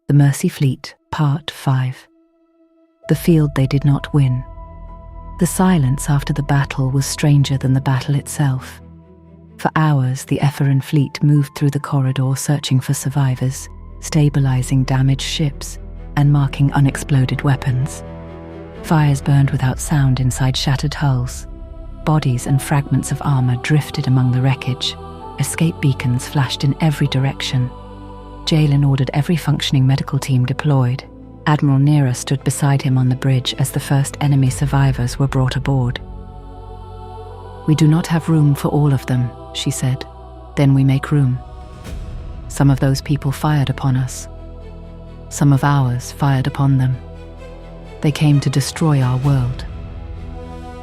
The Mercy Fleet, Part 5. The field they did not win. The silence after the battle was stranger than the battle itself. For hours, the Ephara fleet moved through the corridor searching for survivors, stabilizing damaged ships, and marking unexploded weapons. Fires burned without sound inside shattered hulls. Bodies and fragments of armor drifted among the wreckage. Escape beacons flashed in every direction. Jalen ordered every functioning medical team deployed. Admiral Nera stood beside him on the bridge as the first enemy survivors were brought aboard. "We do not have room for all of them," she said. "Then we make room. Some of those people fired upon us. Some of ours fired upon them. They came to destroy our world.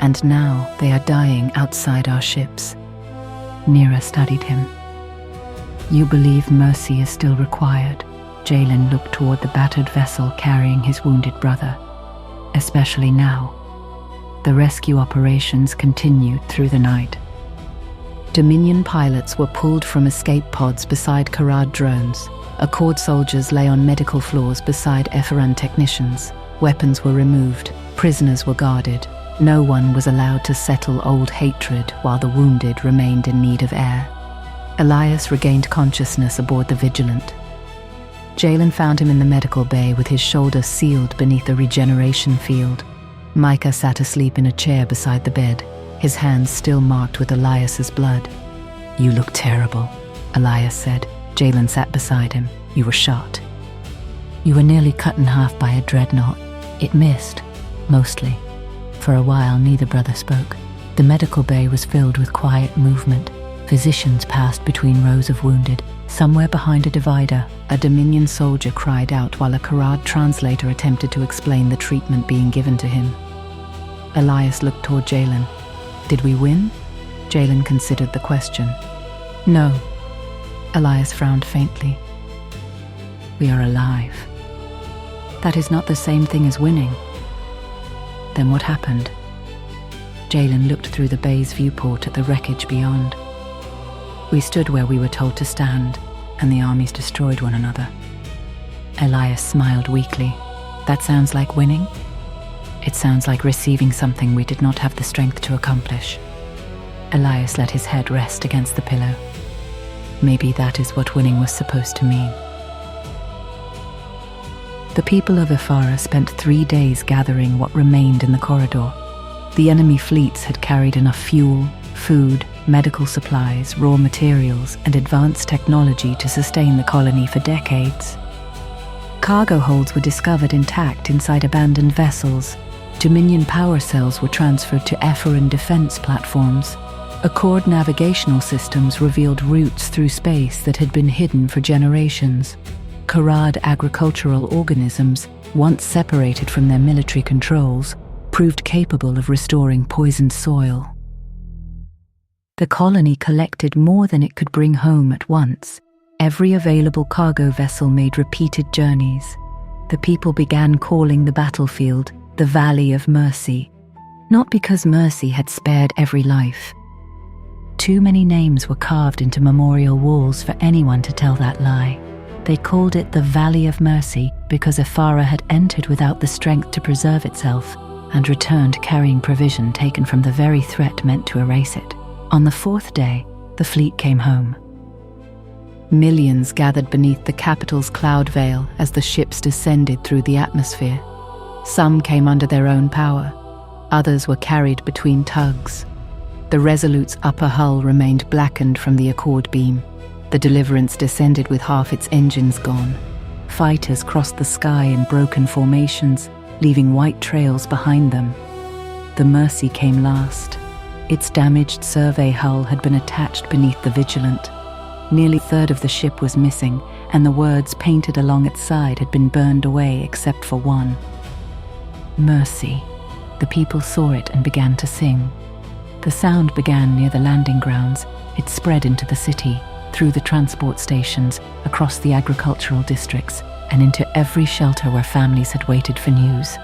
And now they are dying outside our ships." Nera studied him. "You believe mercy is still required?" Jalen looked toward the battered vessel carrying his wounded brother. "Especially now." The rescue operations continued through the night. Dominion pilots were pulled from escape pods beside Karad drones. Accord soldiers lay on medical floors beside Ephara technicians. Weapons were removed. Prisoners were guarded. No one was allowed to settle old hatred while the wounded remained in need of air. Elias regained consciousness aboard the Vigilant. Jalen found him in the medical bay with his shoulder sealed beneath a regeneration field. Micah sat asleep in a chair beside the bed, his hands still marked with Elias's blood. "You look terrible," Elias said. Jalen sat beside him. "You were shot." "You were nearly cut in half by a dreadnought. It missed, mostly." For a while, neither brother spoke. The medical bay was filled with quiet movement. Physicians passed between rows of wounded. Somewhere behind a divider, a Dominion soldier cried out while a Karad translator attempted to explain the treatment being given to him. Elias looked toward Jalen. "Did we win?" Jalen considered the question. "No." Elias frowned faintly. "We are alive." "That is not the same thing as winning." "Then what happened?" Jalen looked through the bay's viewport at the wreckage beyond. "We stood where we were told to stand, and the armies destroyed one another." Elias smiled weakly. "That sounds like winning?" "It sounds like receiving something we did not have the strength to accomplish." Elias let his head rest against the pillow. "Maybe that is what winning was supposed to mean." The people of Ephara spent 3 days gathering what remained in the corridor. The enemy fleets had carried enough fuel, food, medical supplies, raw materials, and advanced technology to sustain the colony for decades. Cargo holds were discovered intact inside abandoned vessels. Dominion power cells were transferred to Ephara defense platforms. Accord navigational systems revealed routes through space that had been hidden for generations. Karad agricultural organisms, once separated from their military controls, proved capable of restoring poisoned soil. The colony collected more than it could bring home at once. Every available cargo vessel made repeated journeys. The people began calling the battlefield the Valley of Mercy, not because mercy had spared every life. Too many names were carved into memorial walls for anyone to tell that lie. They called it the Valley of Mercy because Ephara had entered without the strength to preserve itself and returned carrying provision taken from the very threat meant to erase it. On the 4th day, the fleet came home. Millions gathered beneath the capital's cloud veil as the ships descended through the atmosphere. Some came under their own power. Others were carried between tugs. The Resolute's upper hull remained blackened from the Accord beam. The Deliverance descended with half its engines gone. Fighters crossed the sky in broken formations, leaving white trails behind them. The Mercy came last. Its damaged survey hull had been attached beneath the Vigilant. Nearly a third of the ship was missing, and the words painted along its side had been burned away except for one. Mercy. The people saw it and began to sing. The sound began near the landing grounds. It spread into the city, through the transport stations, across the agricultural districts, and into every shelter where families had waited for news.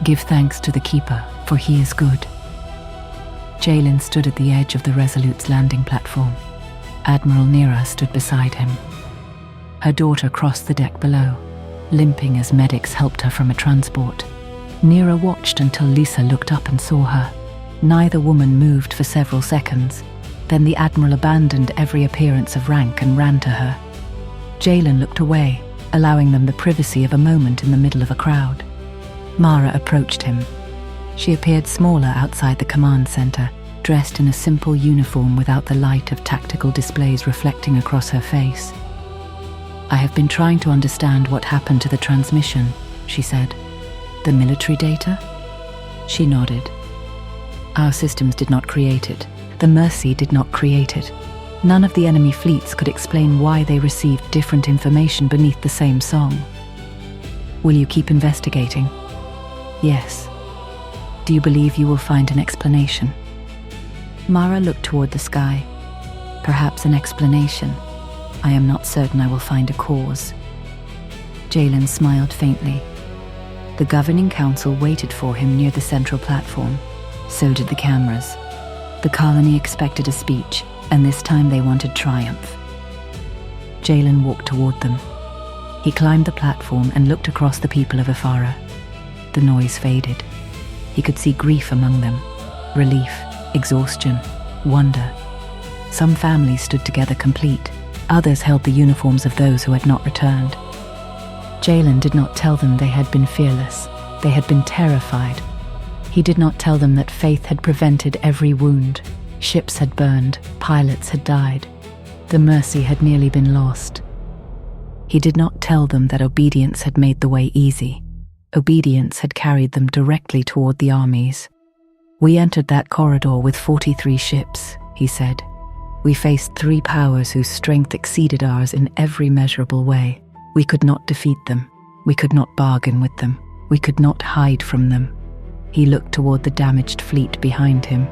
"Give thanks to the Keeper, for he is good." Jalen stood at the edge of the Resolute's landing platform. Admiral Nera stood beside him. Her daughter crossed the deck below, limping as medics helped her from a transport. Nira watched until Lisa looked up and saw her. Neither woman moved for several seconds. Then the Admiral abandoned every appearance of rank and ran to her. Jalen looked away, allowing them the privacy of a moment in the middle of a crowd. Mara approached him. She appeared smaller outside the command center, dressed in a simple uniform without the light of tactical displays reflecting across her face. "I have been trying to understand what happened to the transmission," she said. "The military data?" She nodded. "Our systems did not create it. The Mercy did not create it. None of the enemy fleets could explain why they received different information beneath the same song." "Will you keep investigating?" "Yes." "Do you believe you will find an explanation?" Mara looked toward the sky. "Perhaps an explanation. I am not certain I will find a cause." Jalen smiled faintly. The governing council waited for him near the central platform. So did the cameras. The colony expected a speech, and this time they wanted triumph. Jalen walked toward them. He climbed the platform and looked across the people of Ephara. The noise faded. He could see grief among them, relief, exhaustion, wonder. Some families stood together complete. Others held the uniforms of those who had not returned. Jalen did not tell them they had been fearless. They had been terrified. He did not tell them that faith had prevented every wound. Ships had burned, pilots had died. The Mercy had nearly been lost. He did not tell them that obedience had made the way easy. Obedience had carried them directly toward the armies. "We entered that corridor with 43 ships," he said. "We faced 3 powers whose strength exceeded ours in every measurable way. We could not defeat them. We could not bargain with them. We could not hide from them." He looked toward the damaged fleet behind him.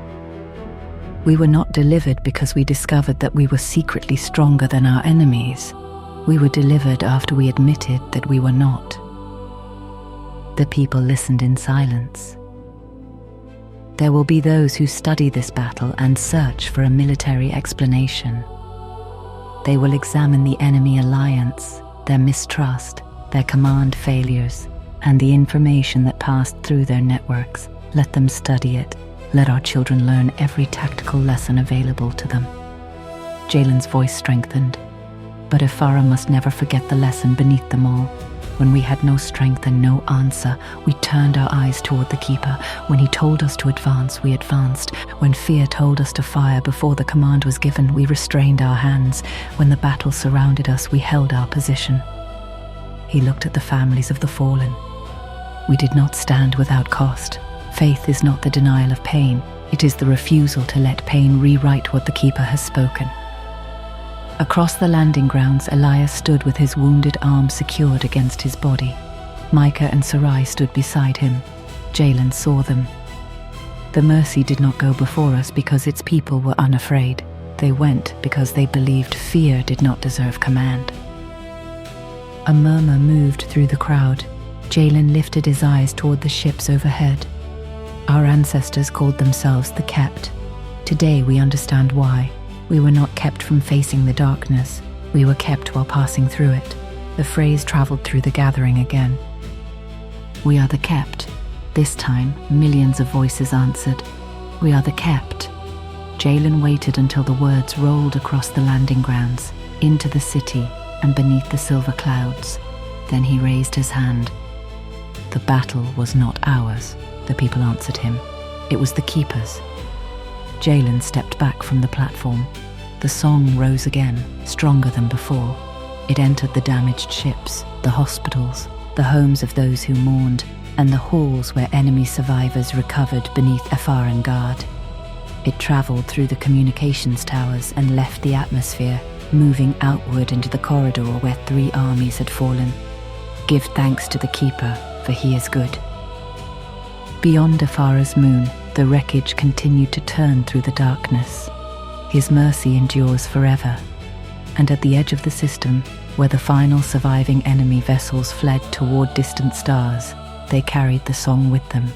"We were not delivered because we discovered that we were secretly stronger than our enemies. We were delivered after we admitted that we were not." The people listened in silence. There will be those who study this battle and search for a military explanation. They will examine the enemy alliance, their mistrust, their command failures, and the information that passed through their networks. Let them study it. Let our children learn every tactical lesson available to them. Jalen's voice strengthened. But Ephara must never forget the lesson beneath them all. When we had no strength and no answer, we turned our eyes toward the Keeper. When he told us to advance, we advanced. When fear told us to fire before the command was given, we restrained our hands. When the battle surrounded us, we held our position. He looked at the families of the fallen. We did not stand without cost. Faith is not the denial of pain. It is the refusal to let pain rewrite what the Keeper has spoken. Across the landing grounds, Elias stood with his wounded arm secured against his body. Micah and Sarai stood beside him. Jalen saw them. The Mercy did not go before us because its people were unafraid. They went because they believed fear did not deserve command. A murmur moved through the crowd. Jalen lifted his eyes toward the ships overhead. Our ancestors called themselves the Kept. Today we understand why. We were not kept from facing the darkness. We were kept while passing through it. The phrase traveled through the gathering again. "We are the Kept." This time, millions of voices answered. "We are the Kept." Jalen waited until the words rolled across the landing grounds, into the city, and beneath the silver clouds. Then he raised his hand. "The battle was not ours," the people answered him. "It was the Keeper's." Jalen stepped back from the platform. The song rose again, stronger than before. It entered the damaged ships, the hospitals, the homes of those who mourned, and the halls where enemy survivors recovered beneath Epharan guard. It traveled through the communications towers and left the atmosphere, moving outward into the corridor where 3 armies had fallen. "Give thanks to the Keeper, for he is good." Beyond Ephara's moon, the wreckage continued to turn through the darkness. His mercy endures forever. And at the edge of the system, where the final surviving enemy vessels fled toward distant stars, they carried the song with them.